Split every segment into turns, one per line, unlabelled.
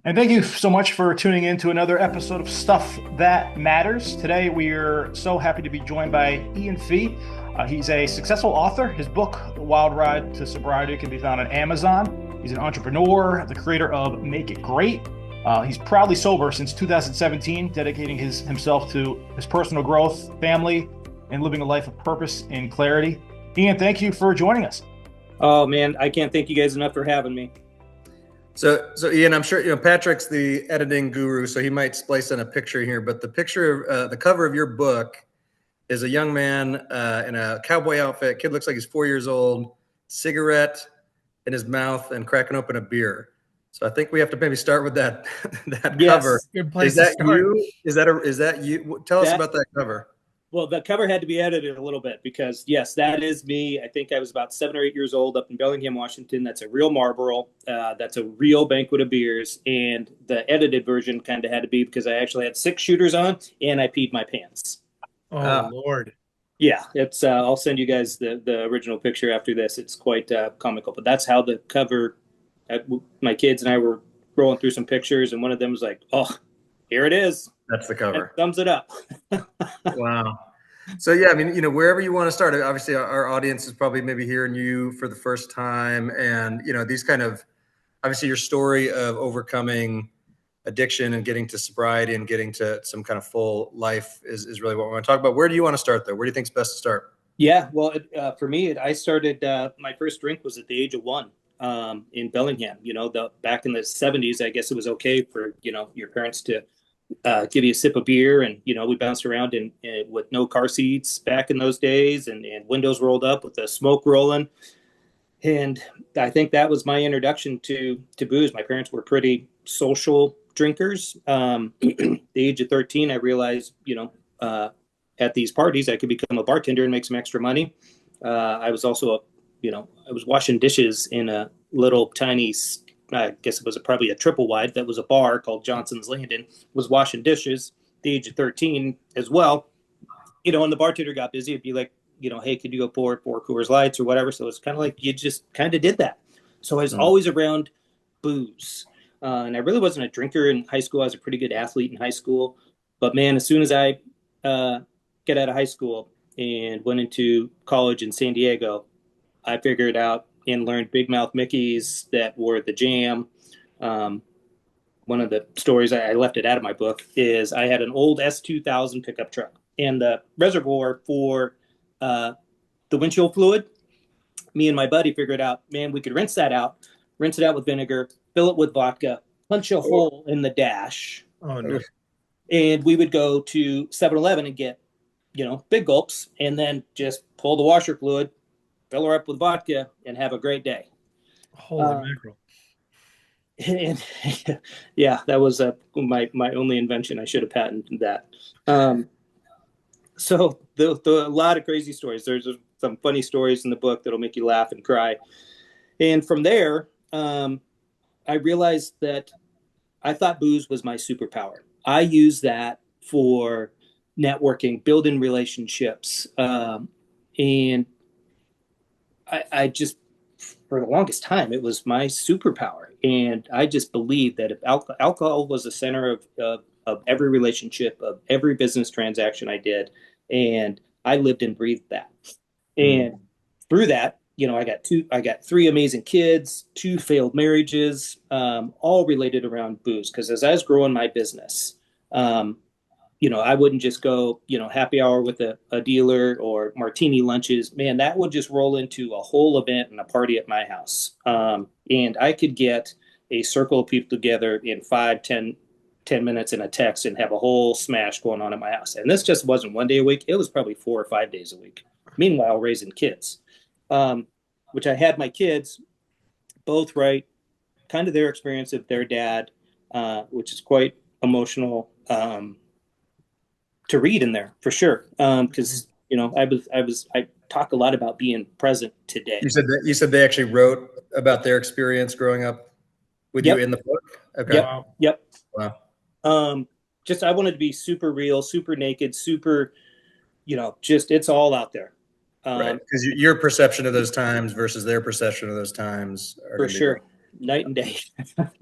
And thank you so much for tuning in to another episode of Stuff That Matters. Today, we are so happy to be joined by Ian Fee. He's a successful author. His book, The Wild Ride to Sobriety, can be found on Amazon. He's an entrepreneur, the creator of Make It Great. He's proudly sober since 2017, dedicating himself to his personal growth, family, and living a life of purpose and clarity. Ian, thank you for joining us.
Oh, man, I can't thank you guys enough for having me.
So Ian, I'm sure Patrick's the editing guru, so he might splice in a picture here. But the picture, the cover of your book, is a young man in a cowboy outfit. Kid looks like he's 4 years old, cigarette in his mouth, and cracking open a beer. So I think we have to maybe start with that
Yes,
cover.
good place
Is that
to start.
you? Is that you? Tell us about that cover.
Well, the cover had to be edited a little bit because, yes, that is me. I think I was about 7 or 8 years old up in Bellingham, Washington. That's a real Marlboro. That's a real banquet of beers. And the edited version kind of had to be because I actually had 6 shooters on and I peed my pants.
Oh, Lord.
Yeah, it's. I'll send you guys the original picture after this. It's quite comical. But that's how the cover, my kids and I were rolling through some pictures, and one of them was like, oh, here it is.
That's the cover.
That thumbs it up.
Wow. So yeah, I mean, wherever you want to start, obviously our audience is probably maybe hearing you for the first time, and these kind of, obviously your story of overcoming addiction and getting to sobriety and getting to some kind of full life is really what we want to talk about. Where do you want to start though? Where do you think is best to start?
Yeah, well, for me, I started, my first drink was at the age of 1 in Bellingham. Back in the 70s, I guess it was okay for, your parents to give you a sip of beer, and we bounced around in with no car seats back in those days, and windows rolled up with the smoke rolling. And I think that was my introduction to booze. My parents were pretty social drinkers. The age of 13, I realized at these parties I could become a bartender and make some extra money. I was also I was washing dishes in a little tiny, I guess it was probably a triple wide, that was a bar called Johnson's Landing. Was washing dishes at the age of 13 as well. And the bartender got busy. It'd be like, hey, could you go pour 4 Coors Lights or whatever? So it's kind of like you just kind of did that. So I was always around booze. And I really wasn't a drinker in high school. I was a pretty good athlete in high school. But man, as soon as I get out of high school and went into college in San Diego, I figured out and learned Big Mouth Mickeys that were the jam. One of the stories, I left it out of my book, is I had an old S2000 pickup truck, and the reservoir for the windshield fluid, me and my buddy figured out, man, we could rinse it out with vinegar, fill it with vodka, punch a hole in the dash.
Oh, no.
And we would go to 7-Eleven and get, big gulps, and then just pull the washer fluid, fill her up with vodka, and have a great day.
Holy mackerel.
And yeah, that was my only invention. I should have patented that. So a lot of crazy stories. There's some funny stories in the book that'll make you laugh and cry. And from there, I realized that I thought booze was my superpower. I use that for networking, building relationships. And I just, for the longest time, it was my superpower. And I just believed that if alcohol was the center of every relationship, of every business transaction I did, and I lived and breathed that. And through that, I got 3 amazing kids, 2 failed marriages, all related around booze. Because as I was growing my business, I wouldn't just go, happy hour with a dealer or martini lunches. Man, that would just roll into a whole event and a party at my house. And I could get a circle of people together in 5, 10 minutes in a text and have a whole smash going on at my house. And this just wasn't one day a week. It was probably 4 or 5 days a week. Meanwhile, raising kids, which I had my kids both write kind of their experience of their dad, which is quite emotional to read in there for sure. Because I talk a lot about being present today.
You said they actually wrote about their experience growing up with you in the book. Okay.
Yep.
Wow.
Just I wanted to be super real, super naked, super, just it's all out there.
Right. Because your perception of those times versus their perception of those times are
for sure. night and day.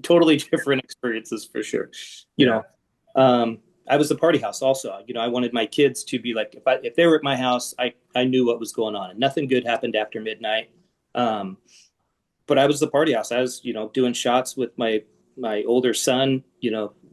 Totally different experiences for sure. I was the party house also. I wanted my kids to be like, if they were at my house, I knew what was going on, and nothing good happened after midnight. But I was the party house. I was, doing shots with my older son,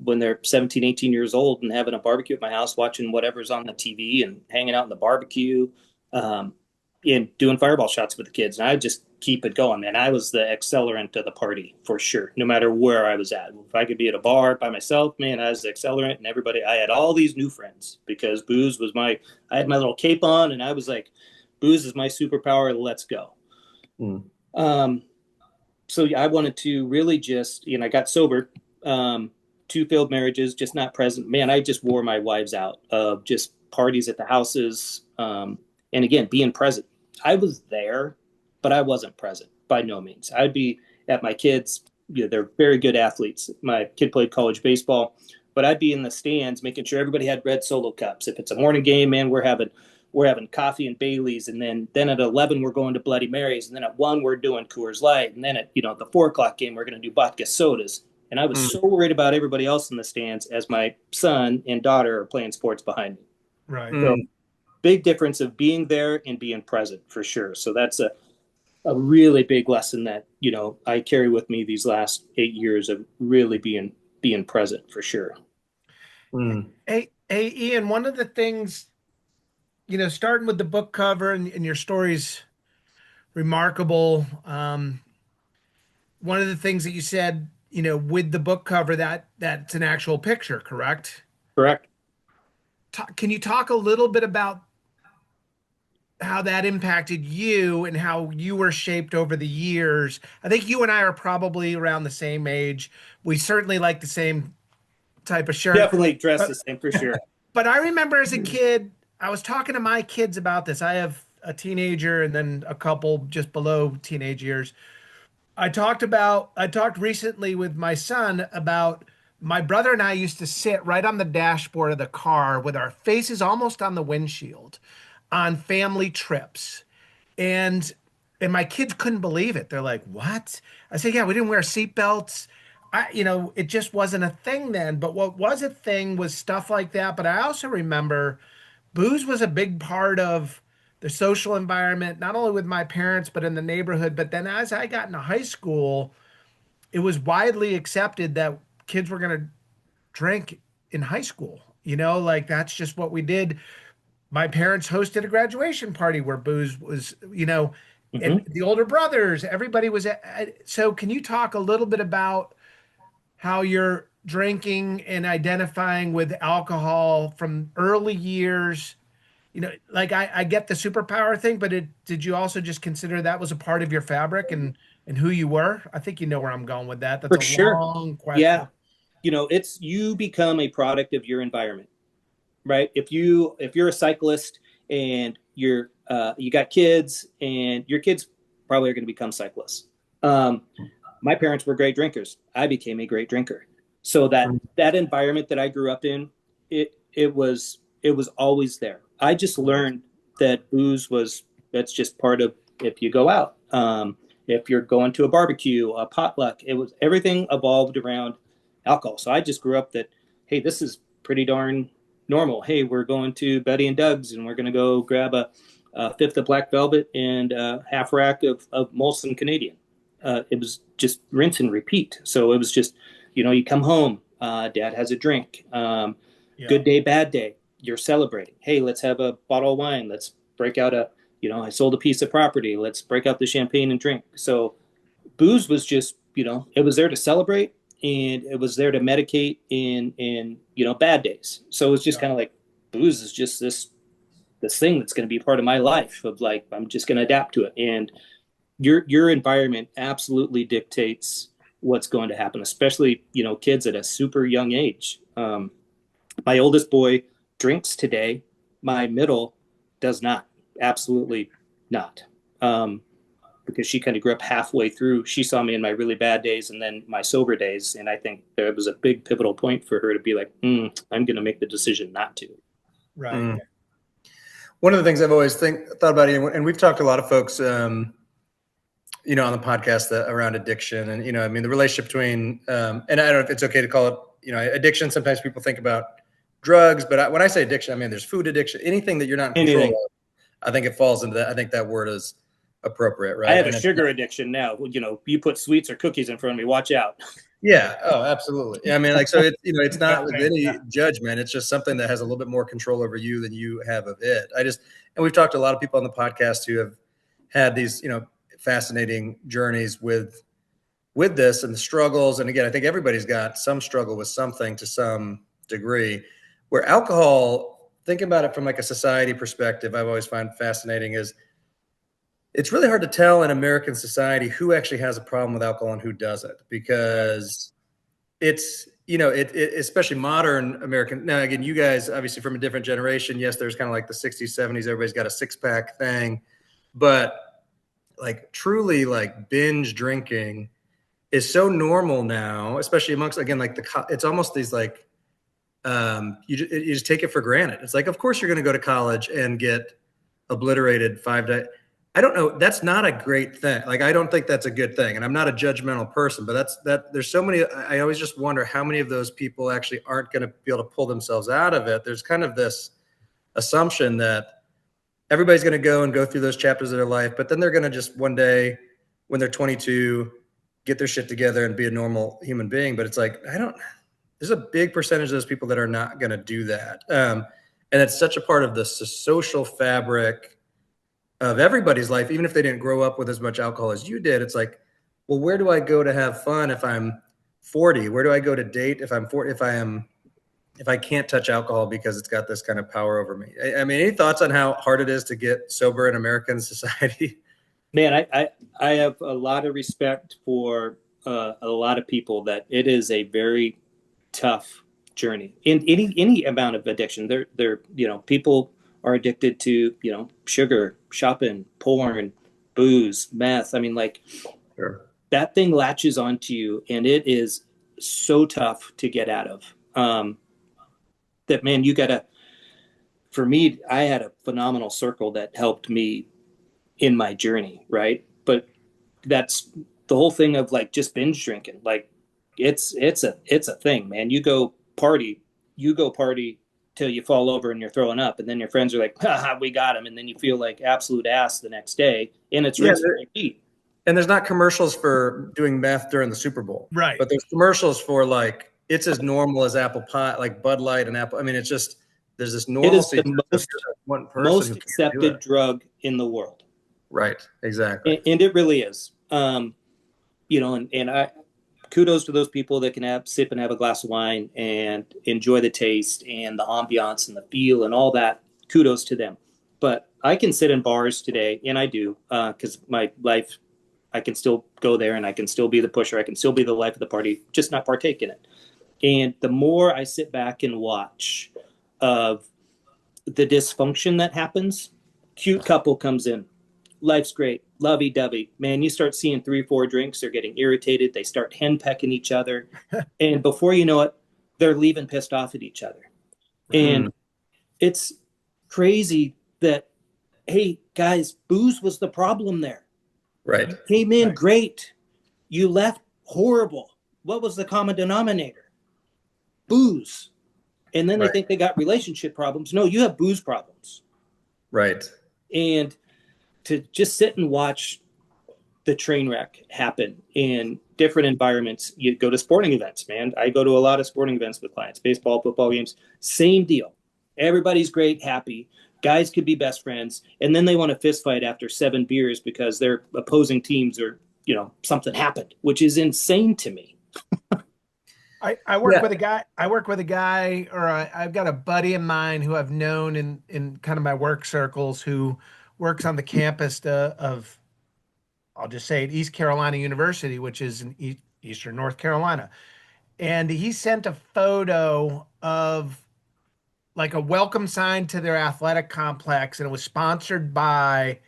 when they're 17, 18 years old, and having a barbecue at my house, watching whatever's on the TV and hanging out in the barbecue, and doing fireball shots with the kids. And I just keep it going, man. I was the accelerant of the party for sure, no matter where I was at. If I could be at a bar by myself, man, I was the accelerant, and I had all these new friends because booze was I had my little cape on, and I was like, booze is my superpower. Let's go. So I wanted to really just, I got sober, 2 failed marriages, just not present. Man, I just wore my wives out of just parties at the houses. And again, being present. I was there, but I wasn't present by no means. I'd be at my kids. They're very good athletes. My kid played college baseball, but I'd be in the stands making sure everybody had red Solo cups. If it's a morning game, man, we're having coffee and Baileys, and then at 11 we're going to Bloody Marys, and then at 1 we're doing Coors Light, and then at the 4 o'clock game we're going to do vodka sodas. And I was so worried about everybody else in the stands as my son and daughter are playing sports behind me.
Right.
So big difference of being there and being present for sure. So that's a really big lesson that I carry with me these last 8 years of really being present for sure.
Hey, Ian, one of the things, starting with the book cover and your story's remarkable. One of the things that you said, with the book cover, that's an actual picture, correct?
Correct.
Can you talk a little bit about how that impacted you and how you were shaped over the years? I think you and I are probably around the same age. We certainly like the same type of shirt.
Definitely dress the same for sure.
But I remember as a kid, I was talking to my kids about this. I have a teenager and then a couple just below teenage years. I talked recently with my son about my brother and I used to sit right on the dashboard of the car with our faces almost on the windshield on family trips. And my kids couldn't believe it. They're like, what? I said, yeah, we didn't wear seatbelts. It just wasn't a thing then. But what was a thing was stuff like that. But I also remember booze was a big part of the social environment, not only with my parents, but in the neighborhood. But then as I got into high school, it was widely accepted that kids were going to drink in high school. Like that's just what we did. My parents hosted a graduation party where booze was, and the older brothers, everybody was. So can you talk a little bit about how you're drinking and identifying with alcohol from early years? Like I get the superpower thing, but did you also just consider that was a part of your fabric and who you were? I think you know where I'm going with that. That's
for sure.
Long question.
Yeah. You become a product of your environment, right? If you're a cyclist and you got kids, and your kids probably are going to become cyclists. My parents were great drinkers. I became a great drinker. So that environment that I grew up in, it was always there. I just learned that booze that's just part of if you go out. If you're going to a barbecue, a potluck, everything evolved around alcohol. So I just grew up that, hey, this is pretty darn normal. Hey, we're going to Betty and Doug's and we're going to go grab a fifth of Black Velvet and a half rack of Molson Canadian. It was just rinse and repeat. So it was just, you come home, dad has a drink, good day, bad day, you're celebrating. Hey, let's have a bottle of wine. Let's break out I sold a piece of property. Let's break out the champagne and drink. So booze was just, it was there to celebrate, and it was there to medicate in bad days. So it was just kind of like booze is just this thing that's going to be part of my life of like, I'm just going to adapt to it. And your environment absolutely dictates what's going to happen, especially, kids at a super young age. My oldest boy drinks today. My middle does not. Absolutely not. Because she kind of grew up halfway through. She saw me in my really bad days and then my sober days. And I think there was a big pivotal point for her to be like, I'm going to make the decision not to.
Right.
One of the things I've always thought about, and we've talked to a lot of folks, on the podcast around addiction, and I mean the relationship between, and I don't know if it's okay to call it, addiction. Sometimes people think about drugs, but when I say addiction, I mean there's food addiction, anything that you're not in control of. I think it falls into that. I think that word is appropriate, right?
I have a sugar addiction now. You put sweets or cookies in front of me, watch out.
Yeah. Oh, absolutely. I mean, so it's, it's not with any judgment. It's just something that has a little bit more control over you than you have of it. And we've talked to a lot of people on the podcast who have had these, fascinating journeys with this and the struggles. And again, I think everybody's got some struggle with something to some degree. Where alcohol, thinking about it from like a society perspective, I've always found fascinating is it's really hard to tell in American society who actually has a problem with alcohol and who doesn't, because it's, especially modern American. Now, again, you guys obviously from a different generation. Yes, there's kind of like the 60s, 70s, everybody's got a 6-pack thing, but like truly like binge drinking is so normal now, especially amongst, again, like it's almost these like, you just take it for granted. It's like, of course you're going to go to college and get obliterated 5 days. I don't know. That's not a great thing. Like, I don't think that's a good thing. And I'm not a judgmental person, but there's so many, I always just wonder how many of those people actually aren't going to be able to pull themselves out of it. There's kind of this assumption that everybody's going to go through those chapters of their life, but then they're going to just one day when they're 22, get their shit together and be a normal human being. But it's like, there's a big percentage of those people that are not going to do that. And it's such a part of the social fabric of everybody's life, even if they didn't grow up with as much alcohol as you did. It's like, well, where do I go to have fun if I'm 40? Where do I go to date if I'm 40? If I can't touch alcohol because it's got this kind of power over me? I mean, any thoughts on how hard it is to get sober in American society?
Man, I have a lot of respect for a lot of people that it is a very tough journey in any amount of addiction. They're people are addicted to, sugar, shopping, porn, booze, meth. I mean, like,
sure.
That thing latches onto you, and it is so tough to get out of. That, man, for me, I had a phenomenal circle that helped me in my journey, right? But that's the whole thing of like just binge drinking. Like, it's a thing, man. You go party till you fall over and you're throwing up, and then your friends are like, haha, we got him, and then you feel like absolute ass the next day, and it's rinse and repeat. And
there's not commercials for doing meth during the Super Bowl,
right?
But there's commercials for like it's as normal as apple pie, like Bud Light and apple. I mean, it's just there's this normalcy.
It is the most accepted drug in the world,
right? Exactly,
and it really is. And I. Kudos to those people that can sip and have a glass of wine and enjoy the taste and the ambiance and the feel and all that. Kudos to them. But I can sit in bars today, and I do, because my life, I can still go there and I can still be the pusher. I can still be the life of the party, just not partake in it. And the more I sit back and watch of the dysfunction that happens, cute couple comes in. Life's great, lovey-dovey. Man, you start seeing 3-4 drinks, they're getting irritated, they start henpecking each other, and before you know it, they're leaving pissed off at each other. And it's crazy that, hey, guys, booze was the problem there.
Right.
You came in great. You left horrible. What was the common denominator? Booze. And then they think they got relationship problems. No, you have booze problems.
Right.
And to just sit and watch the train wreck happen in different environments. You go to sporting events, man. I go to a lot of sporting events with clients, baseball, football games, same deal. Everybody's great, happy. Guys could be best friends. And then they want to fist fight after 7 beers because their opposing teams are, something happened, which is insane to me.
I work with a guy, or I've got a buddy of mine who I've known in kind of my work circles who works on the campus of, I'll just say it, East Carolina University, which is in Eastern North Carolina. And he sent a photo of like a welcome sign to their athletic complex. And it was sponsored by,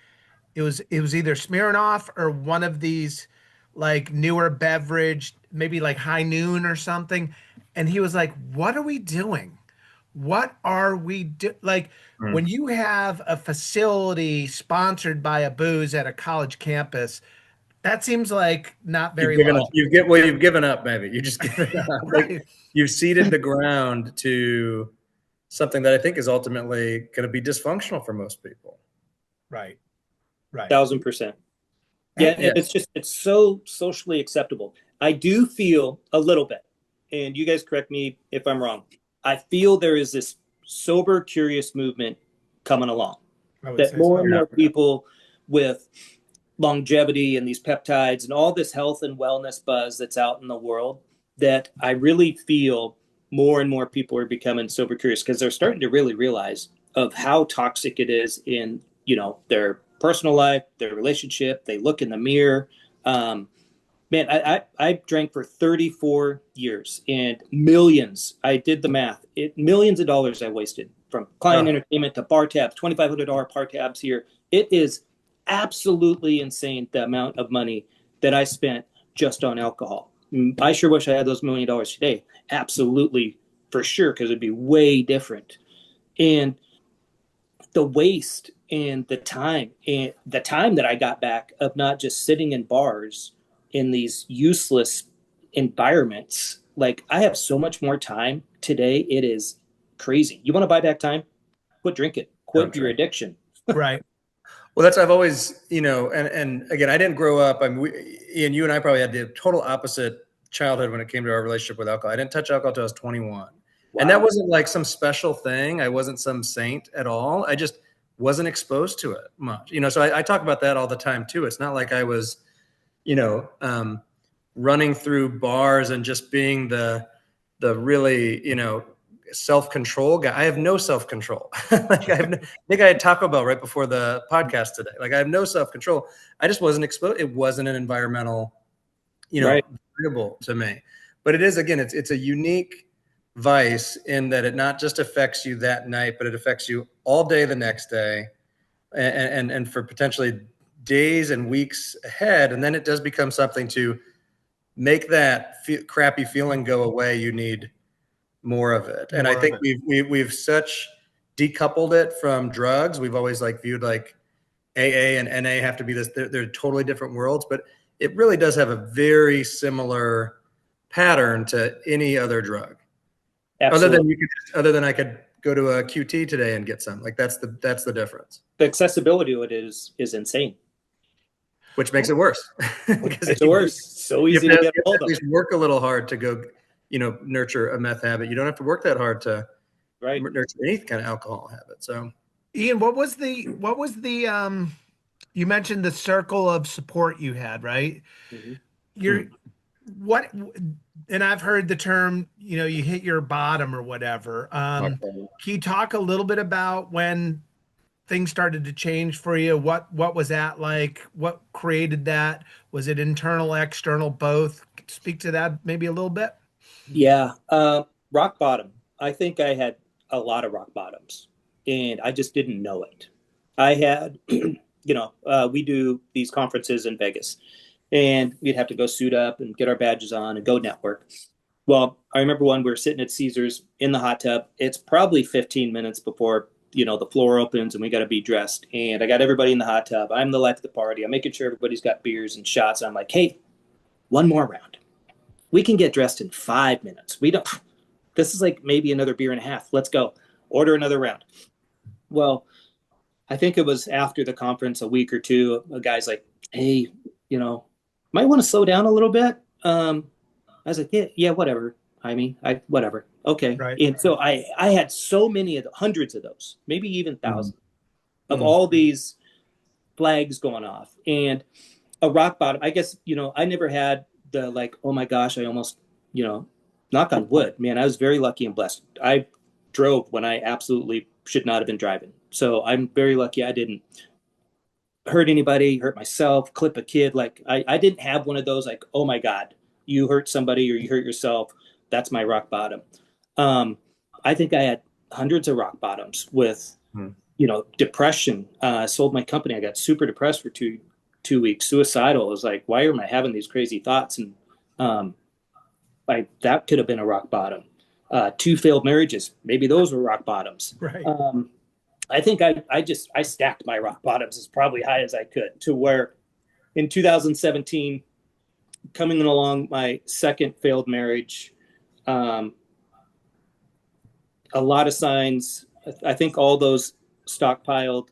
it was either Smirnoff or one of these like newer beverage, maybe like High Noon or something. And he was like, what are we doing? What are we when you have a facility sponsored by a booze at a college campus, That seems like not very
You've given up.
logical.
You've given up. Maybe you just given up.
Right.
Like you've ceded the ground to something that I think is ultimately going to be dysfunctional for most people.
Right. Right.
1,000%. Yeah,
Yeah.
it's so socially acceptable. I do feel a little bit, and you guys correct me if I'm wrong. I feel there is this sober, curious movement coming along.
I would
That
say
more
so.
and more people with longevity and these peptides and all this health and wellness buzz that's out in the world, that I really feel more and more people are becoming sober curious because they're starting to really realize of how toxic it is in, their personal life, their relationship. They look in the mirror. Man, I drank for 34 years and millions. I did the math. Millions of dollars I wasted from client entertainment to bar tabs, $2,500 bar tabs here. It is absolutely insane the amount of money that I spent just on alcohol. I sure wish I had those $1 million today. Absolutely, for sure, because it'd be way different. And the waste and the time that I got back of not just sitting in bars in these useless environments. Like, I have so much more time today. It is crazy. You want to buy back time? Quit drinking. Quit your addiction.
Right.
Well, I've always, and again, I didn't grow up. I mean, Ian, you and I probably had the total opposite childhood when it came to our relationship with alcohol. I didn't touch alcohol until I was 21. Wow. And that wasn't like some special thing. I wasn't some saint at all. I just wasn't exposed to it much, so I talk about that all the time too. It's not like I was, running through bars and just being the really, self-control guy. I have no self-control. Like I think I had Taco Bell right before the podcast today. Like I have no self-control. I just wasn't exposed. It wasn't an environmental, variable to me. But it is, again, it's a unique vice in that it not just affects you that night, but it affects you all day the next day, and for potentially days and weeks ahead. And then it does become something to make that crappy feeling go away. You need more of it. And I think we've such decoupled it from drugs. We've always viewed AA and NA have to be this, they're totally different worlds, but it really does have a very similar pattern to any other drug.
Absolutely.
Other than I could go to a QT today and get some. That's the difference.
The accessibility of it is insane.
Which makes it worse.
It's worse. So easy to get hold of.
At least work a little hard to go, nurture a meth habit. You don't have to work that hard to nurture any kind of alcohol habit. So,
Ian, what was the you mentioned the circle of support you had, right? Mm-hmm. And I've heard the term, you hit your bottom or whatever. Can you talk a little bit about when things started to change for you? What was that like? What created that? Was it internal, external, both? Speak to that maybe a little bit.
Yeah. Rock bottom. I think I had a lot of rock bottoms and I just didn't know it. I had, we do these conferences in Vegas and we'd have to go suit up and get our badges on and go network. Well, I remember when we were sitting at Caesars in the hot tub. It's probably 15 minutes before the floor opens and we got to be dressed. And I got everybody in the hot tub. I'm the life of the party. I'm making sure everybody's got beers and shots. I'm like, hey, one more round. We can get dressed in 5 minutes. This is like maybe another beer and a half. Let's go. Order another round. Well, I think it was after the conference, a week or two, a guy's like, hey, might want to slow down a little bit. I was like, yeah, whatever. Whatever. Okay.
Right.
And so I had so many hundreds of those, maybe even thousands of all these flags going off. And a rock bottom, I guess, I never had the oh my gosh, I almost, knock on wood, man, I was very lucky and blessed. I drove when I absolutely should not have been driving. So I'm very lucky I didn't hurt anybody, hurt myself, clip a kid. I didn't have one of those, oh my God, you hurt somebody or you hurt yourself. That's my rock bottom. I think I had hundreds of rock bottoms with, depression. I sold my company. I got super depressed for two weeks, suicidal. I was like, why am I having these crazy thoughts? And that could have been a rock bottom. 2 failed marriages, maybe those were rock bottoms.
Right.
I think I stacked my rock bottoms as probably high as I could to where in 2017, coming along my second failed marriage, a lot of signs. I think all those stockpiled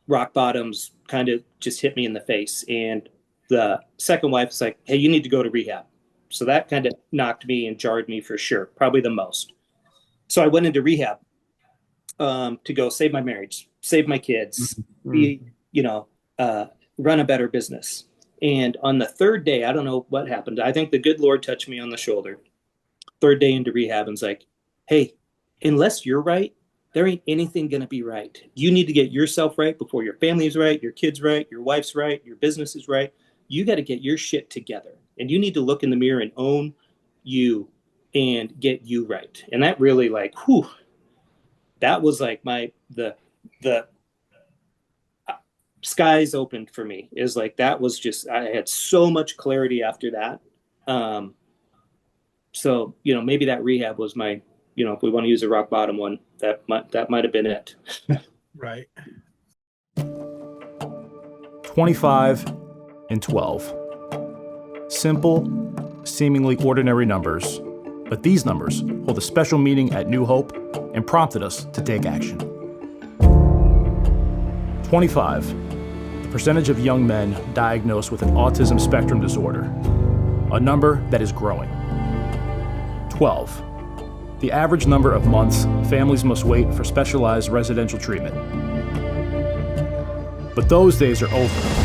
rock bottoms kind of just hit me in the face. And the second wife was like, hey, you need to go to rehab. So that kind of knocked me and jarred me for sure, probably the most. So I went into rehab to go save my marriage, save my kids, be, run a better business. And on the third day, I don't know what happened. I think the good Lord touched me on the shoulder. Third day into rehab, and was like, hey, unless you're right, there ain't anything going to be right. You need to get yourself right before your family's right, your kids right, your wife's right, your business is right. You got to get your shit together. And you need to look in the mirror and own you and get you right. And that really that was like the skies opened for me. Is like, that was just, I had so much clarity after that. So, maybe that rehab was my, if we want to use a rock bottom one, that might have been it.
Right.
25 and 12. Simple, seemingly ordinary numbers, but these numbers hold a special meaning at New Hope and prompted us to take action. 25, the percentage of young men diagnosed with an autism spectrum disorder, a number that is growing. 12, the average number of months families must wait for specialized residential treatment. But those days are over.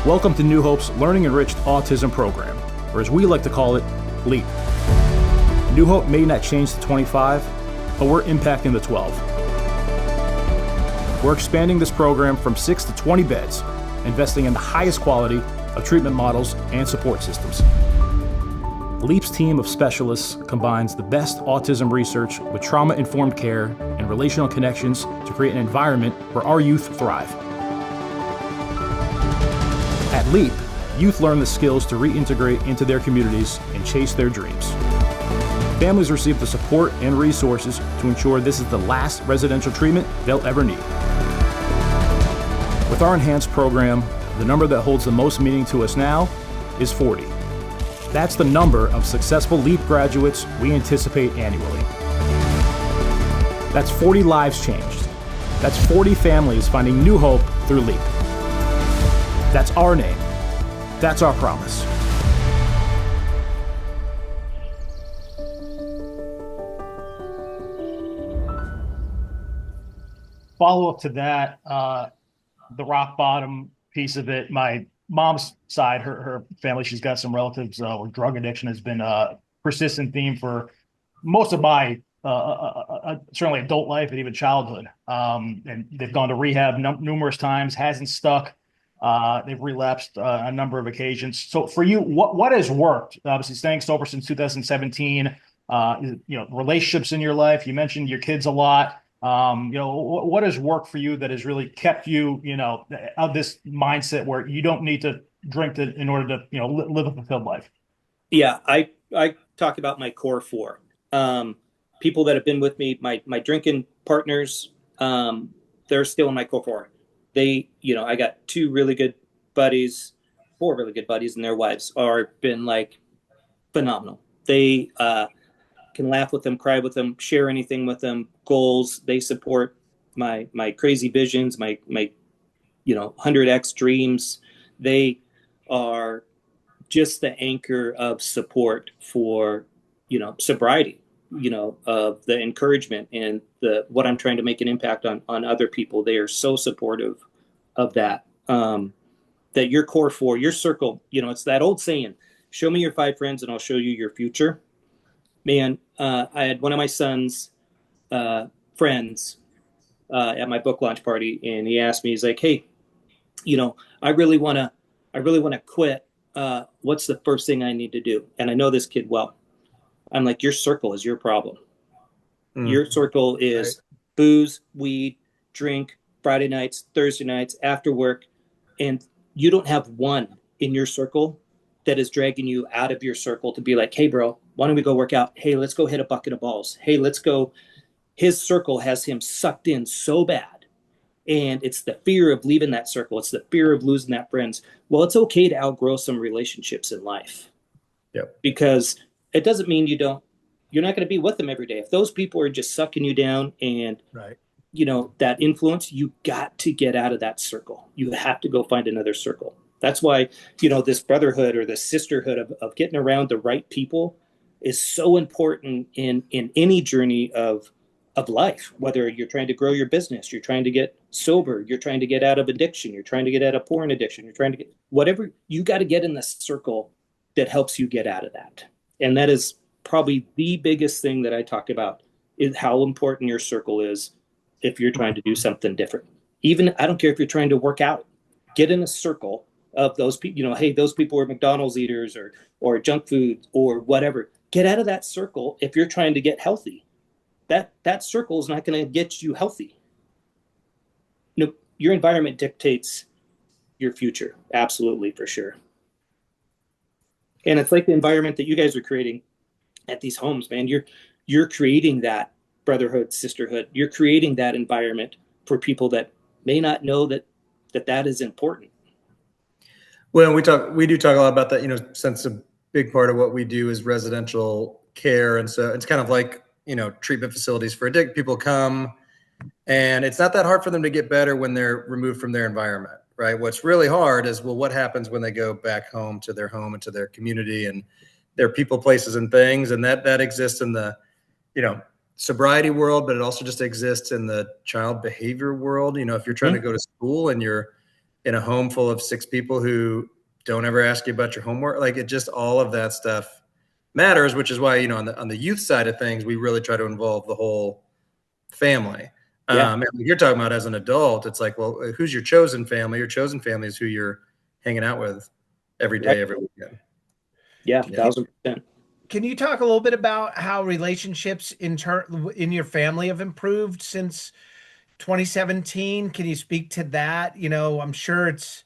Welcome to New Hope's Learning Enriched Autism Program, or as we like to call it, LEAP. New Hope may not change the 25, but we're impacting the 12. We're expanding this program from 6 to 20 beds, investing in the highest quality of treatment models and support systems. LEAP's team of specialists combines the best autism research with trauma-informed care and relational connections to create an environment where our youth thrive. At LEAP, youth learn the skills to reintegrate into their communities and chase their dreams. Families receive the support and resources to ensure this is the last residential treatment they'll ever need. With our enhanced program, the number that holds the most meaning to us now is 40. That's the number of successful LEAP graduates we anticipate annually. That's 40 lives changed. That's 40 families finding new hope through LEAP. That's our name. That's our promise. Follow up to that, the rock bottom piece of it, my mom's side, her family, she's got some relatives where drug addiction has been a persistent theme for most of my certainly adult life and even childhood. And they've gone to rehab numerous times, hasn't stuck. They've relapsed a number of occasions. So for you, what has worked? Obviously, staying sober since 2017. Relationships in your life. You mentioned your kids a lot. What has worked for you that has really kept you, of this mindset where you don't need to drink in order to, live a fulfilled life? Yeah, I talk about my core four. People that have been with me, my drinking partners, they're still in my core four. They, I got four really good buddies, and their wives are been like phenomenal. They can laugh with them, cry with them, share anything with them, goals. They support my crazy visions, my 100x dreams. They are just the anchor of support for, sobriety, of the encouragement and what I'm trying to make an impact on other people. They are so supportive of that, that your core four, your circle, it's that old saying, show me your 5 friends and I'll show you your future. Man, I had one of my son's friends at my book launch party, and he asked me, he's like, hey, I really want to quit. What's the first thing I need to do? And I know this kid well. I'm like, your circle is your problem. Your circle is booze, weed, drink, Friday nights, Thursday nights, after work. And you don't have one in your circle that is dragging you out of your circle to be like, hey, bro, why don't we go work out? Hey, let's go hit a bucket of balls. Hey, let's go. His circle has him sucked in so bad
And it's the fear of leaving that circle. It's the fear of losing that friends. Well, it's okay to outgrow some relationships in life.
Yep.
Because it doesn't mean you're not going to be with them every day. If those people are just sucking you down and,
Right.
That influence, you got to get out of that circle. You have to go find another circle. That's why, this brotherhood or this sisterhood of getting around the right people is so important in any journey of life, whether you're trying to grow your business, you're trying to get sober, you're trying to get out of addiction, you're trying to get out of porn addiction, you're trying to get whatever, you got to get in the circle that helps you get out of that. And that is probably the biggest thing that I talk about, is how important your circle is if you're trying to do something different. Even, I don't care if you're trying to work out, get in a circle of those people, hey, those people are McDonald's eaters or junk food or whatever. Get out of that circle if you're trying to get healthy. That circle is not going to get you healthy. Your environment dictates your future. Absolutely, for sure. And it's like the environment that you guys are creating at these homes, man. You're creating that brotherhood, sisterhood. You're creating that environment for people that may not know that is important.
Well, we do talk a lot about that, since a big part of what we do is residential care. And so it's kind of like, treatment facilities for addict people come, and it's not that hard for them to get better when they're removed from their environment, right? What's really hard is, well, what happens when they go back home to their home and to their community and their people, places, and things. And that exists in the, sobriety world, but it also just exists in the child behavior world. If you're trying to go to school and you're in a home full of 6 people who don't ever ask you about your homework, like, it just, all of that stuff matters, which is why, on the youth side of things, we really try to involve the whole family.
Yeah.
And you're talking about as an adult, it's like, well, who's your chosen family? Your chosen family is who you're hanging out with every day, every weekend.
Yeah, 1,000%.
Can you talk a little bit about how relationships in your family have improved since 2017? Can you speak to that? I'm sure it's,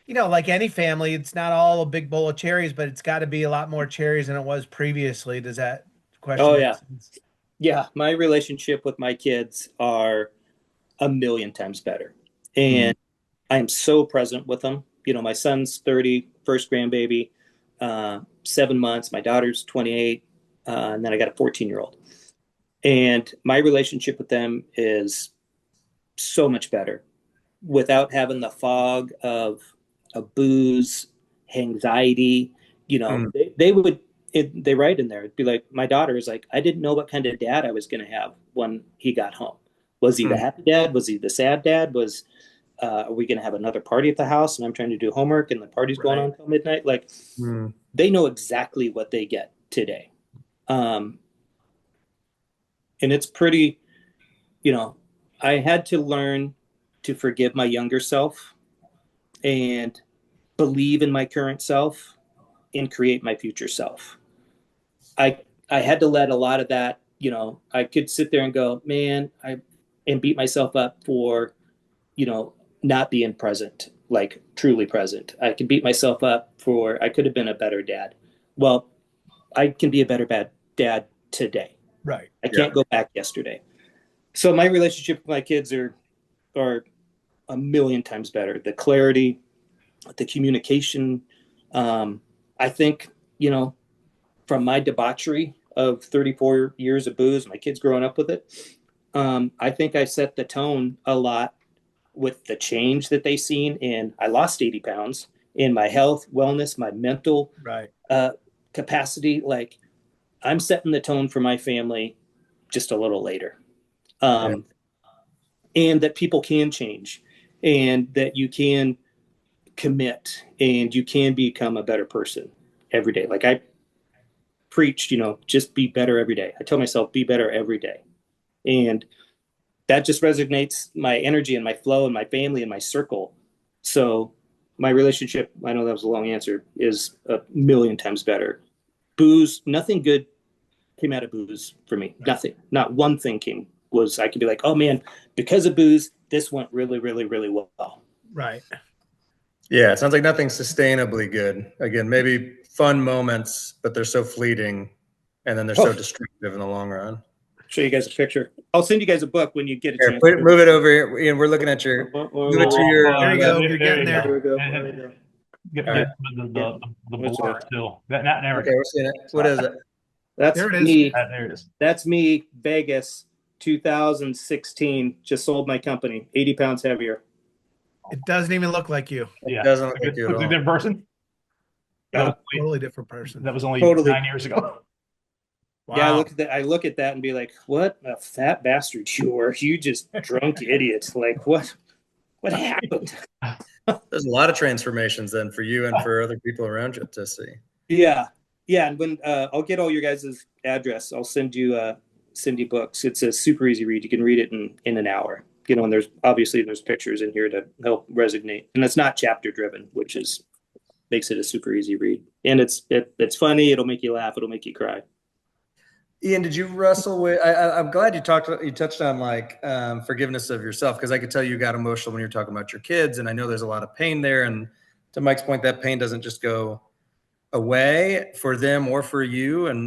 like any family, it's not all a big bowl of cherries, but it's got to be a lot more cherries than it was previously. Does that question?
Oh,
make
yeah.
sense?
Yeah. My relationship with my kids are a million times better. And I am so present with them. My son's 30, first grandbaby, 7 months. My daughter's 28. And then I got a 14-year-old. And my relationship with them is so much better without having the fog of booze, anxiety. They write in there, it'd be like, my daughter is like, I didn't know what kind of dad I was going to have when he got home. Was he the happy dad? Was he the sad dad? Are we going to have another party at the house and I'm trying to do homework and the party's going on till midnight? Like, they know exactly what they get today. And it's pretty, I had to learn to forgive my younger self and believe in my current self and create my future self. I had to let a lot of that, I could sit there and go, man, and beat myself up for, not being present, like truly present. I could beat myself up for, I could have been a better dad. Well, I can be a better dad today.
Right.
I can't go back yesterday. So my relationship with my kids are a million times better. The clarity, the communication. I think, from my debauchery of 34 years of booze, my kids growing up with it, I think I set the tone a lot with the change that they seen. And I lost 80 pounds in my health, wellness, my mental capacity. Like, I'm setting the tone for my family just a little later. And that people can change and that you can commit and you can become a better person every day. Like I preached, just be better every day. I tell myself, be better every day. And that just resonates my energy and my flow and my family and my circle. So my relationship, I know that was a long answer, is a million times better. Booze, nothing good came out of booze for me. Nothing. Not one thing I could be like, oh man, because of booze, this went really, really, really well.
Right.
Yeah, it sounds like nothing sustainably good. Again, maybe fun moments, but they're so fleeting, and then they're so destructive in the long run.
show you guys a picture. I'll send you guys a book when you get a
Here,
chance.
move it over here. Ian, we're looking at your. Move it to your.
There you go. You're
There
getting
you
there.
go.
There we go.
And-
There we go.
Get
All right.
the
What's
blur
that?
too. That never.
Okay, we're seeing it. What is it?
That's
There it is.
me.
There it is.
That's me, Vegas, 2016. Just sold my company, 80 pounds heavier.
It doesn't even look like you.
Yeah.
Doesn't look like you at
Looks like a
all.
different person. That was only-
Totally different person.
that was only
Totally.
9 years ago.
Wow.
Yeah, I look at that and be like, what a fat bastard you were. You just drunk idiot. Like, what happened?
There's a lot of transformations then for you and for other people around you to see.
Yeah. And when I'll get all your guys' address, I'll send you books. It's a super easy read. You can read it in an hour. And there's pictures in here to help resonate. And it's not chapter driven, which makes it a super easy read. And it's funny. It'll make you laugh. It'll make you cry.
Ian, did you wrestle with? I'm glad you touched on like forgiveness of yourself, because I could tell you got emotional when you're talking about your kids, and I know there's a lot of pain there. And to Mike's point, that pain doesn't just go away for them or for you. And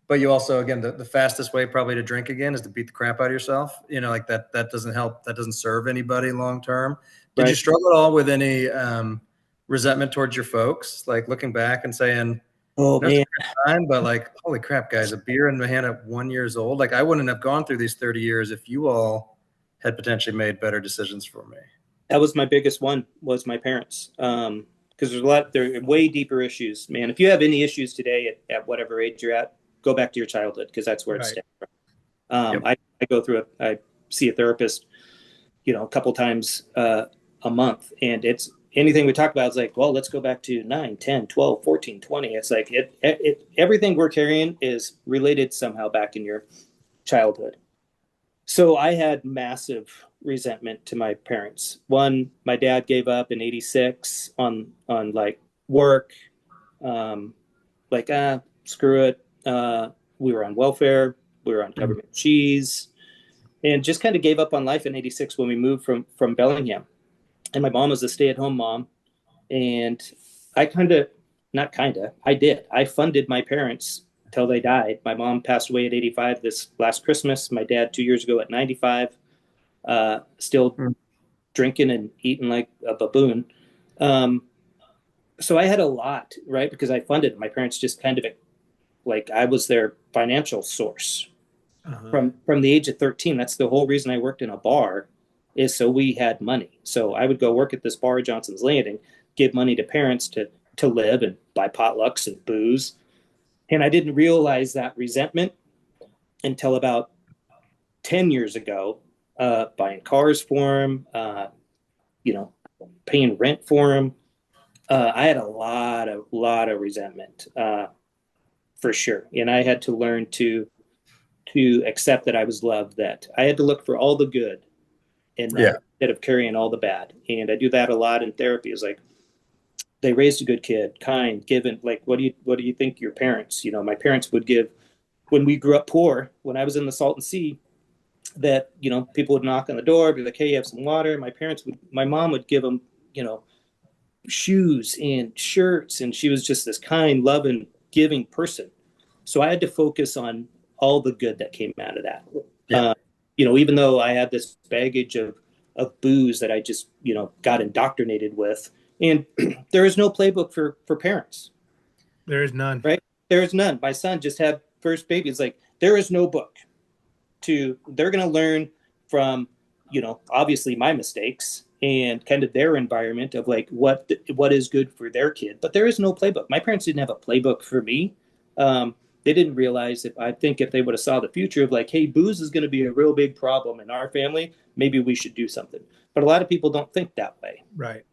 but you also, again, the fastest way probably to drink again is to beat the crap out of yourself. Like that doesn't help. That doesn't serve anybody long term. Did you struggle at all with any resentment towards your folks, like looking back and saying,
Oh man,
time, but like, holy crap, guys, a beer in my hand at 1 year old. Like, I wouldn't have gone through these 30 years if you all had potentially made better decisions for me.
that was my biggest one, was my parents. Because there are way deeper issues, man. If you have any issues today at whatever age you're at, go back to your childhood, because that's where it stems from. I go through I see a therapist, a couple times a month, and it's anything we talk about is like, well, let's go back to 9, 10, 12, 14, 20. It's like everything we're carrying is related somehow back in your childhood. So I had massive resentment to my parents. One, my dad gave up in 86 on like work, screw it. We were on welfare. We were on government cheese, and just kind of gave up on life in 86 when we moved from Bellingham. And my mom was a stay-at-home mom. And I did. I funded my parents till they died. My mom passed away at 85 this last Christmas. My dad 2 years ago at 95, still drinking and eating like a baboon. So I had a lot, right? Because I funded my parents, just kind of like I was their financial source. From the age of 13. That's the whole reason I worked in a bar, is so we had money. So I would go work at this bar at Johnson's Landing, give money to parents to live and buy potlucks and booze. And I didn't realize that resentment until about 10 years ago, buying cars for them, paying rent for them. I had a lot of resentment, for sure. And I had to learn to accept that I was loved, that I had to look for all the good instead of carrying all the bad. And I do that a lot in therapy, is like, they raised a good kid, kind, given. Like, what do you think your parents, my parents would give when we grew up poor, when I was in the Salton Sea, that, people would knock on the door, be like, hey, you have some water. My mom would give them, shoes and shirts. And she was just this kind, loving, giving person. So I had to focus on all the good that came out of that. Yeah. Even though I had this baggage of booze that I just, got indoctrinated with. And there is no playbook for parents.
There is none.
Right? There is none. My son just had first baby. It's like, there is no book they're going to learn from, obviously my mistakes and kind of their environment of like what is good for their kid. But there is no playbook. My parents didn't have a playbook for me. They didn't realize if they would have saw the future of like, hey, booze is going to be a real big problem in our family, maybe we should do something. But a lot of people don't think that way.
Right.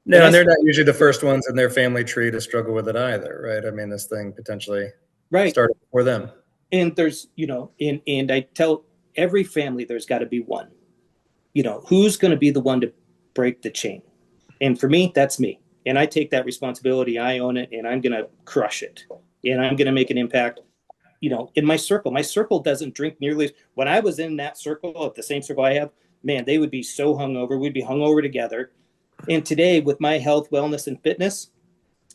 No, and they're not usually the first ones in their family tree to struggle with it either, right? I mean, this thing potentially started for them.
And there's, and I tell every family there's got to be one, who's going to be the one to break the chain. And for me, that's me. And I take that responsibility. I own it, and I'm going to crush it. And I'm going to make an impact, in my circle. My circle doesn't drink nearly. When I was in that circle, at the same circle I have, man, they would be so hungover. We'd be hungover together. And today, with my health, wellness, and fitness,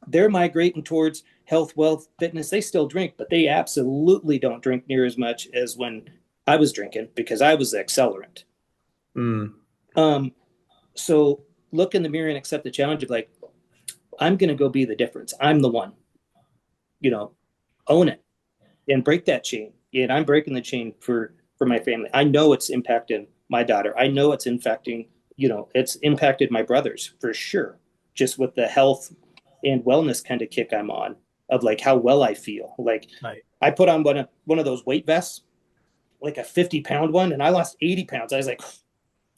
they're migrating towards health, wealth, fitness, they still drink, but they absolutely don't drink near as much as when I was drinking, because I was the accelerant. So look in the mirror and accept the challenge of like, I'm going to go be the difference. I'm the one, own it and break that chain. And I'm breaking the chain for my family. I know it's impacted my daughter. I know it's infecting, it's impacted my brothers for sure. Just with the health and wellness kind of kick I'm on, of like how well I feel. Like I put on one of those weight vests, like a 50-pound one, and I lost 80 pounds. I was like,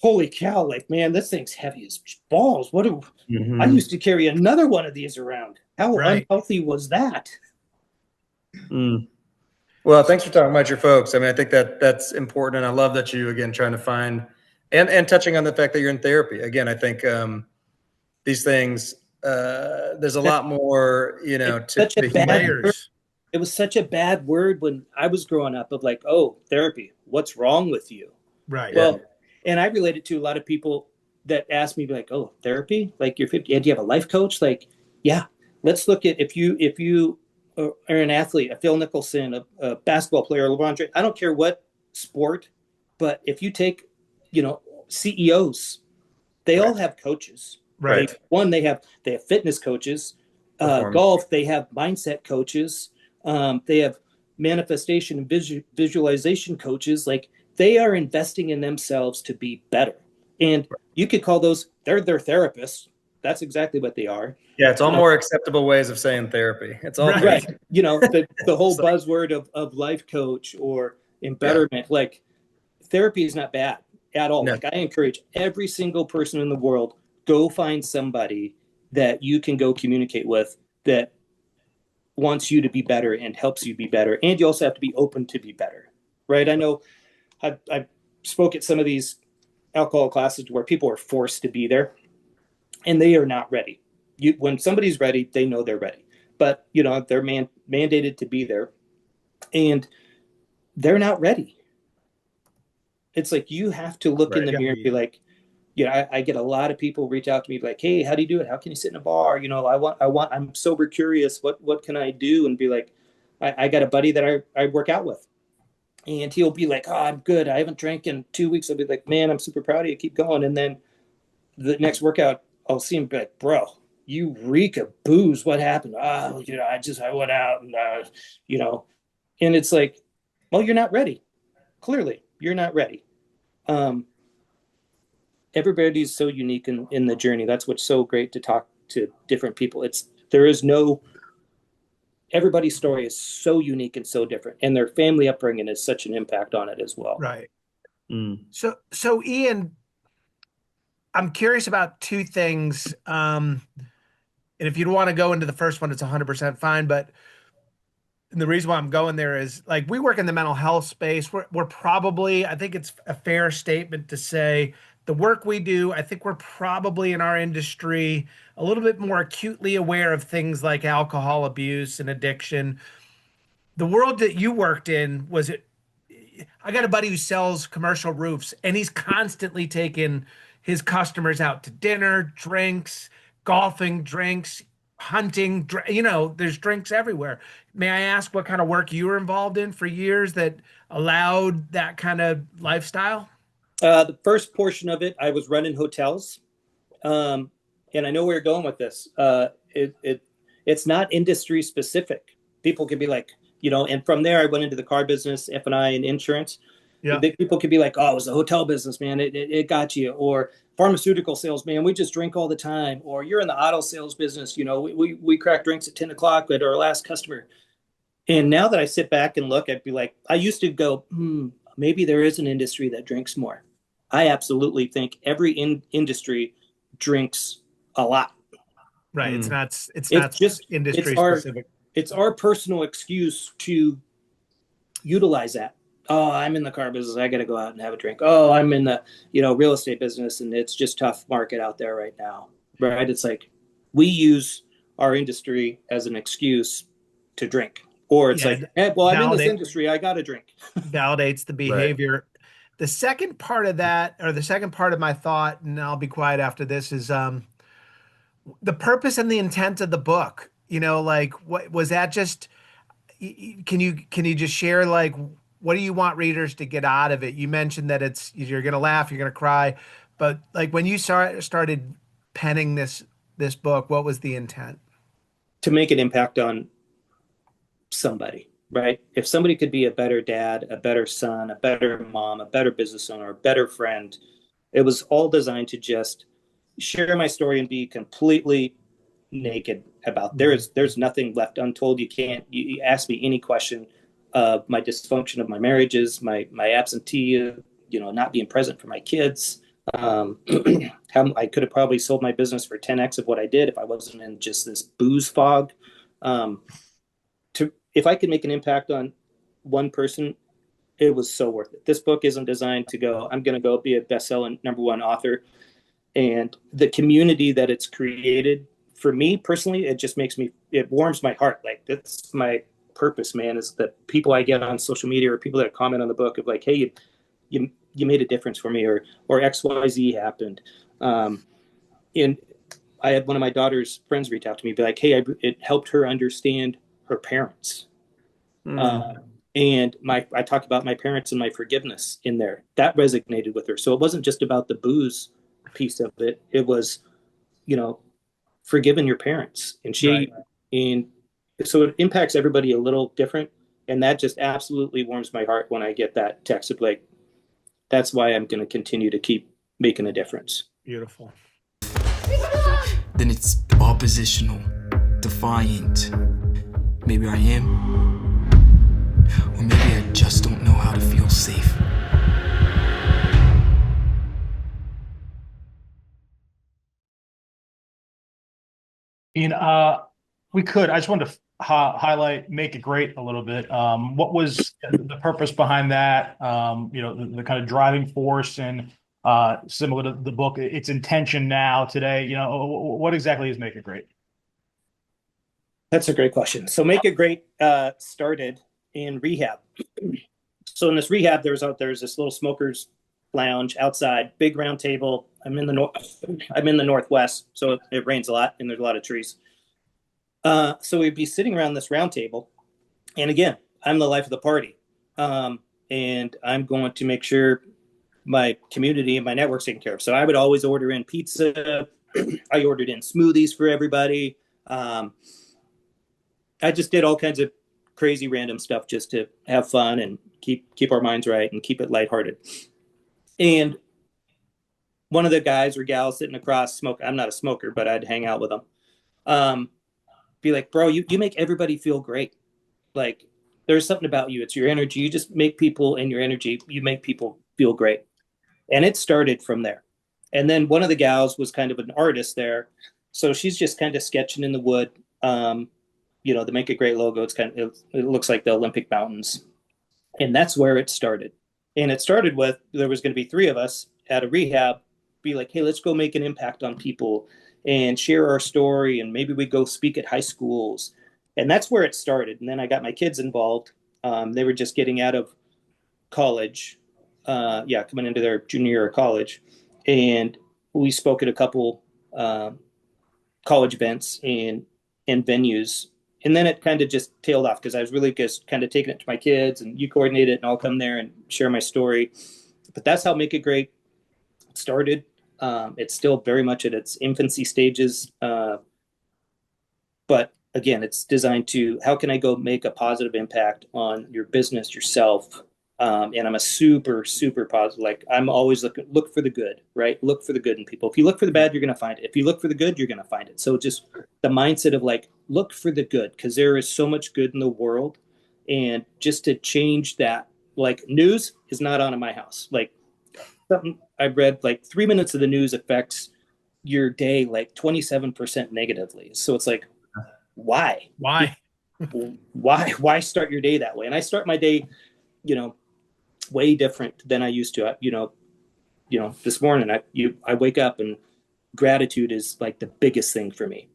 holy cow, like, man, this thing's heavy as balls. I used to carry another one of these around. How unhealthy was that?
Well, thanks for talking about your folks. I mean, I think that's important. And I love that you, again, trying to find and touching on the fact that you're in therapy. Again, I think these things, there's a lot more,
layers.
It was such a bad word when I was growing up of like, oh, therapy, what's wrong with you?
Right.
Well, and I relate it to a lot of people that ask me like, oh, therapy, like you're 50, do you have a life coach? Like, yeah, let's look at if you are an athlete, a Phil Nicholson, a basketball player, LeBron James, I don't care what sport, but if you take, CEOs, they all have coaches.
Right.
They have fitness coaches, golf, they have mindset coaches. They have manifestation and visualization coaches. Like they are investing in themselves to be better. And you could call those, they're their therapists. That's exactly what they are.
Yeah, it's all more acceptable ways of saying therapy. It's all
right. The whole buzzword of life coach or embetterment, like therapy is not bad at all. No. Like I encourage every single person in the world, go find somebody that you can go communicate with that wants you to be better and helps you be better. And you also have to be open to be better, right? I know I spoke at some of these alcohol classes where people are forced to be there and they are not ready. When somebody's ready, they know they're ready, but they're mandated to be there and they're not ready. It's like, you have to look in the mirror and be like, I get a lot of people reach out to me like, hey, how do you do it? How can you sit in a bar? I'm sober curious. What can I do? And be like, I got a buddy that I work out with, and he'll be like, oh, I'm good. I haven't drank in 2 weeks. I'll be like, man, I'm super proud of you. Keep going. And then the next workout, I'll see him be like, bro, you reek of booze. What happened? Oh, I went out and, and it's like, well, you're not ready. Clearly you're not ready. Everybody's so unique in the journey. That's what's so great to talk to different people. Everybody's story is so unique and so different, and their family upbringing is such an impact on it as well.
Right. So Ian, I'm curious about two things. And if you don't want to go into the first one, it's 100% fine. But the reason why I'm going there is like, we work in the mental health space. We're probably, I think it's a fair statement to say, the work we do, I think we're probably in our industry a little bit more acutely aware of things like alcohol abuse and addiction. The world that you worked in, I got a buddy who sells commercial roofs, and he's constantly taking his customers out to dinner, drinks, golfing, drinks, hunting, there's drinks everywhere. May I ask what kind of work you were involved in for years that allowed that kind of lifestyle?
The first portion of it, I was running hotels. And I know where you're going with this. It's not industry specific. People can be like, and from there I went into the car business, F&I and insurance. Yeah. People could be like, oh, it was the hotel business, man. It got you. Or pharmaceutical sales, man. We just drink all the time. Or you're in the auto sales business. We crack drinks at 10 o'clock at our last customer. And now that I sit back and look, I'd be like, I used to go, maybe there is an industry that drinks more. I absolutely think every industry drinks a lot.
Right. It's not just industry specific.
It's our personal excuse to utilize that. Oh, I'm in the car business. I got to go out and have a drink. Oh, I'm in the, real estate business, and it's just tough market out there right now. Right. It's like we use our industry as an excuse to drink. Or it's I'm in this industry, I got to drink.
Validates the behavior. Right. The second part of that, or the second part of my thought, and I'll be quiet after this, is the purpose and the intent of the book. You know, like what was that just can you just share like what do you want readers to get out of it? You mentioned that it's you're gonna laugh, you're gonna cry, but like when you started penning this book, what was the intent?
To make an impact on somebody, right? If somebody could be a better dad, a better son, a better mom, a better business owner, a better friend, it was all designed to just share my story and be completely naked about. There's nothing left untold. You ask me any question of my dysfunction of my marriages, my absentee, not being present for my kids. How I could have probably sold my business for 10x of what I did if I wasn't in just this booze fog. If I could make an impact on one person, it was so worth it. This book isn't designed to go, I'm going to go be a best-selling #1 author. And the community that it's created for me personally, it warms my heart. Like that's my purpose, man, is the people I get on social media or people that comment on the book of like, hey, you made a difference for me, or XYZ happened. And I had one of my daughter's friends reach out to me, be like, hey, it helped her understand her parents. And I talked about my parents and my forgiveness in there. That resonated with her. So it wasn't just about the booze piece of it. It was, forgiving your parents. And and so it impacts everybody a little different. And that just absolutely warms my heart when I get that text of like, that's why I'm going to continue to keep making a difference.
Beautiful.
Then it's oppositional, defiant. Maybe I am. Or maybe I just don't know how to feel safe.
Ian, I just wanted to highlight Make It Great a little bit. What was the purpose behind that? The kind of driving force and similar to the book, its intention now today, what exactly is Make It Great?
That's a great question. So Make It Great started in rehab. So in this rehab, there's this little smokers lounge outside, big round table. I'm in the Northwest, so it rains a lot and there's a lot of trees. So we'd be sitting around this round table, and again, I'm the life of the party, and I'm going to make sure my community and my network's taken care of. So I would always order in pizza. I ordered in smoothies for everybody. I just did all kinds of crazy random stuff just to have fun and keep our minds right and keep it lighthearted. And one of the guys or gals sitting across I'm not a smoker, but I'd hang out with them. Be like, bro, you make everybody feel great. Like there's something about you. It's your energy. You just make people and your energy, you make people feel great. And it started from there. And then one of the gals was kind of an artist there. So she's just kind of sketching in the wood. The Make It Great logo, it looks like the Olympic Mountains. And that's where it started. And it started with, there was going to be 3 of us at a rehab, be like, hey, let's go make an impact on people and share our story. And maybe we go speak at high schools. And that's where it started. And then I got my kids involved. They were just getting out of college. Coming into their junior year of college. And we spoke at a couple college events and venues. And then it kind of just tailed off because I was really just kind of taking it to my kids, and you coordinate it and I'll come there and share my story. But that's how Make It Great started. It's still very much at its infancy stages. But again, it's designed to, how can I go make a positive impact on your business, yourself? And I'm a super, super positive. Like I'm always look for the good, right? Look for the good in people. If you look for the bad, you're going to find it. If you look for the good, you're going to find it. So just the mindset of like, look for the good, because there is so much good in the world. And just to change that, like news is not on in my house. Like something I read, like 3 minutes of the news affects your day like 27% negatively. So it's like, why?
Why
start your day that way? And I start my day, way different than I used to. This morning I wake up and gratitude is like the biggest thing for me.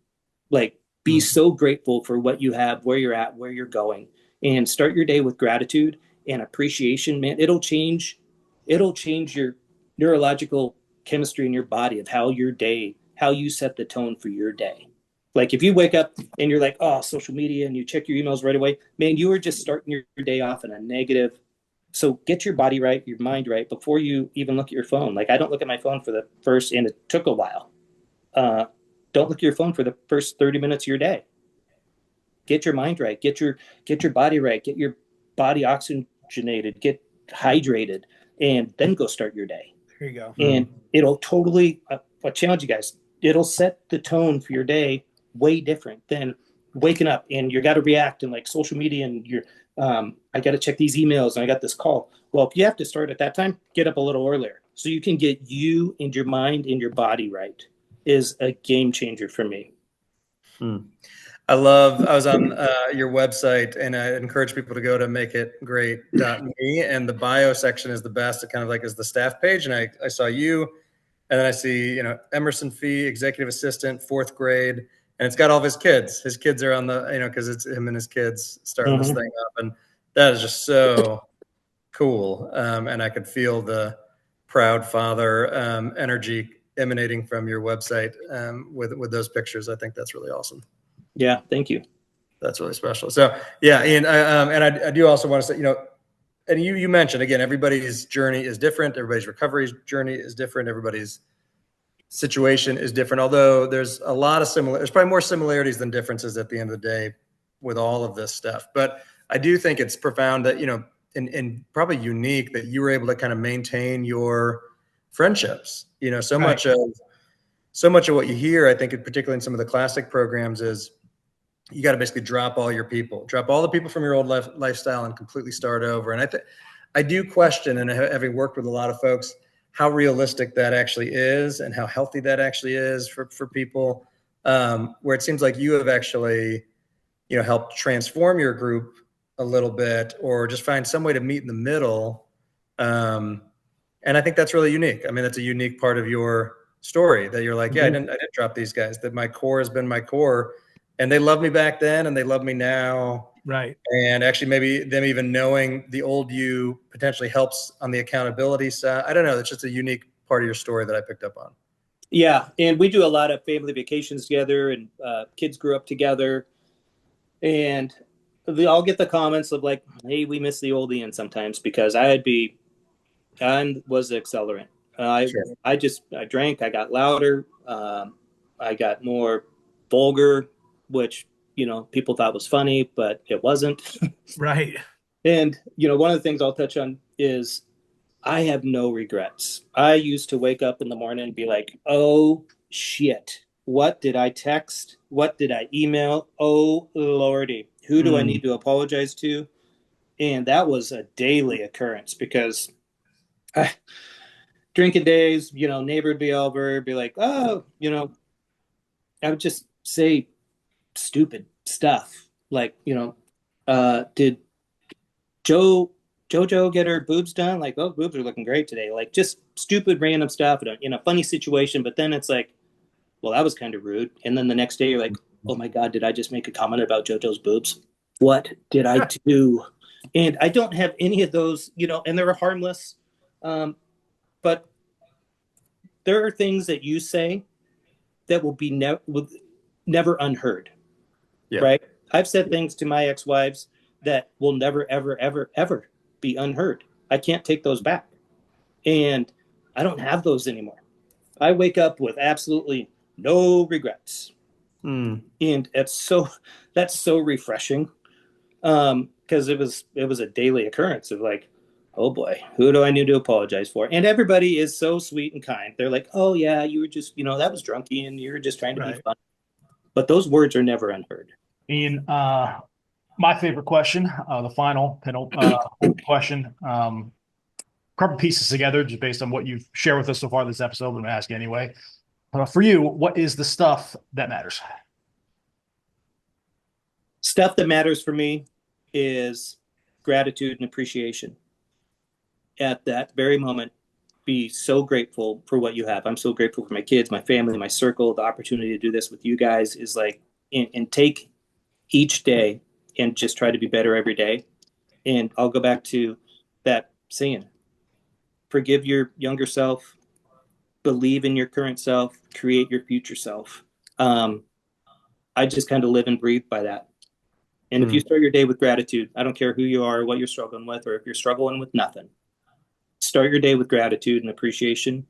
Like be so grateful for what you have, where you're at, where you're going, and start your day with gratitude and appreciation, man. It'll change your neurological chemistry in your body of how you set the tone for your day. Like if you wake up and you're like, oh, social media, and you check your emails right away, man, you were just starting your day off in a negative. So get your body right, your mind right before you even look at your phone. Like I don't look at my phone for the first, and it took a while. Don't look at your phone for the first 30 minutes of your day. Get your mind right. Get your body right. Get your body oxygenated. Get hydrated, and then go start your day.
There you go.
And it'll totally. I challenge you guys. It'll set the tone for your day way different than waking up and you got to react and like social media and you're. I got to check these emails and I got this call. Well, if you have to start at that time, get up a little earlier so you can get you and your mind and your body right. Is a game changer for me.
I was on your website, and I encourage people to go to makeitgreat.me, and the bio section is the best. It kind of like is the staff page. And I saw you, and then I see, Emerson Fee, executive assistant, 4th grade, and it's got all of his kids. His kids are on the, because it's him and his kids starting this thing up. And that is just so cool. And I could feel the proud father energy emanating from your website with those pictures. I think that's really awesome.
Yeah, thank you.
That's really special. So yeah, Ian, I do also want to say, and you mentioned again, everybody's journey is different. Everybody's recovery journey is different. Everybody's situation is different. Although there's a lot of there's probably more similarities than differences at the end of the day with all of this stuff. But I do think it's profound that, and probably unique that you were able to kind of maintain your friendships. So much of what you hear, I think, particularly in some of the classic programs, is you got to basically drop all the people from your old lifestyle and completely start over. And I do question, and having worked with a lot of folks, how realistic that actually is and how healthy that actually is for people, where it seems like you have actually, helped transform your group a little bit, or just find some way to meet in the middle. And I think that's really unique. I mean, that's a unique part of your story, that you're like, yeah, I didn't drop these guys, that my core has been my core, and they love me back then and they love me now.
Right.
And actually maybe them even knowing the old you potentially helps on the accountability side. I don't know. That's just a unique part of your story that I picked up on.
Yeah. And we do a lot of family vacations together, and kids grew up together, and I'll get the comments of like, hey, we miss the old Ian sometimes, because I was the accelerant. I drank, I got louder. I got more vulgar, which, people thought was funny, but it wasn't.
Right.
And, one of the things I'll touch on is I have no regrets. I used to wake up in the morning and be like, oh shit, what did I text? What did I email? Oh Lordy, who do I need to apologize to? And that was a daily occurrence, because drinking days, neighbor would be over, be like, oh, I would just say stupid stuff. Like, did JoJo get her boobs done? Like, oh, boobs are looking great today. Like, just stupid random stuff in a funny situation. But then it's like, well, that was kind of rude. And then the next day you're like, oh my God, did I just make a comment about JoJo's boobs? What did I do? And I don't have any of those, and they were harmless. But there are things that you say that will be never unheard. Yeah. Right? I've said things to my ex-wives that will never, ever, ever, ever be unheard. I can't take those back. And I don't have those anymore. I wake up with absolutely no regrets. And that's so refreshing. Because it was a daily occurrence of like, oh boy, who do I need to apologize for? And everybody is so sweet and kind. They're like, oh yeah, you were just, that was drunky and you were just trying to be fun. But those words are never unheard.
Ian, my favorite question, the final question, couple pieces together just based on what you've shared with us so far this episode. I'm going to ask you anyway. For you, what is the stuff that matters?
Stuff that matters for me is gratitude and appreciation. At that very moment, be so grateful for what you have. I'm so grateful for my kids, my family, my circle. The opportunity to do this with you guys is like, and take each day and just try to be better every day. And I'll go back to that saying, forgive your younger self, believe in your current self, create your future self. I just kind of live and breathe by that. And if you start your day with gratitude, I don't care who you are, what you're struggling with, or if you're struggling with nothing, start your day with gratitude and appreciation.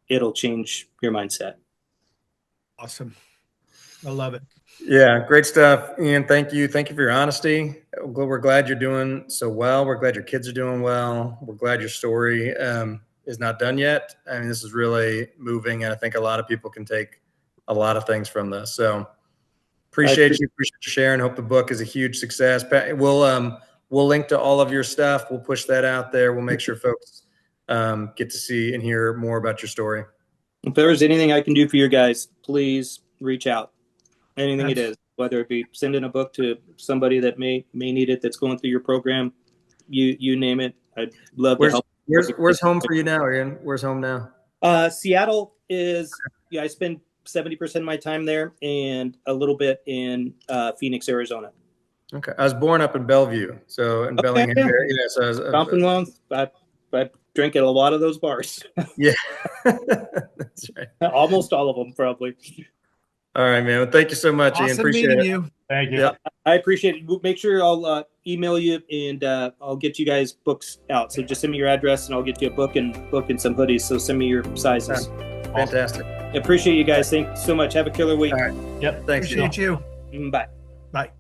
It'll change your mindset.
Awesome. I love it.
Yeah, great stuff, Ian. Thank you. Thank you for your honesty. We're glad you're doing so well. We're glad your kids are doing well. We're glad your story is not done yet. I mean, this is really moving, and I think a lot of people can take a lot of things from this. So appreciate you sharing. Hope the book is a huge success. We'll link to all of your stuff. We'll push that out there. We'll make sure folks get to see and hear more about your story.
If there's anything I can do for you guys, please reach out. Anything it is, whether it be sending a book to somebody that may need it, that's going through your program, you name it. I'd love to help.
Where's home for you now, Ian? Where's home now?
Seattle is, I spend 70% of my time there and a little bit in Phoenix, Arizona.
Okay. I was born up in Bellevue, so in Bellingham area. Yeah, so
I drink at a lot of those bars.
Yeah. That's right.
Almost all of them, probably.
All right, man. Well, thank you so much, Ian.
Awesome
Appreciate
meeting
it.
you.
Thank you.
Yep.
I appreciate it. Make sure I'll email you and I'll get you guys books out. So just send me your address and I'll get you a book and some hoodies. So send me your sizes.
Fantastic.
Appreciate you guys. Thanks so much. Have a killer week.
All right.
Yep.
Thanks.
Appreciate you.
Bye.
Bye.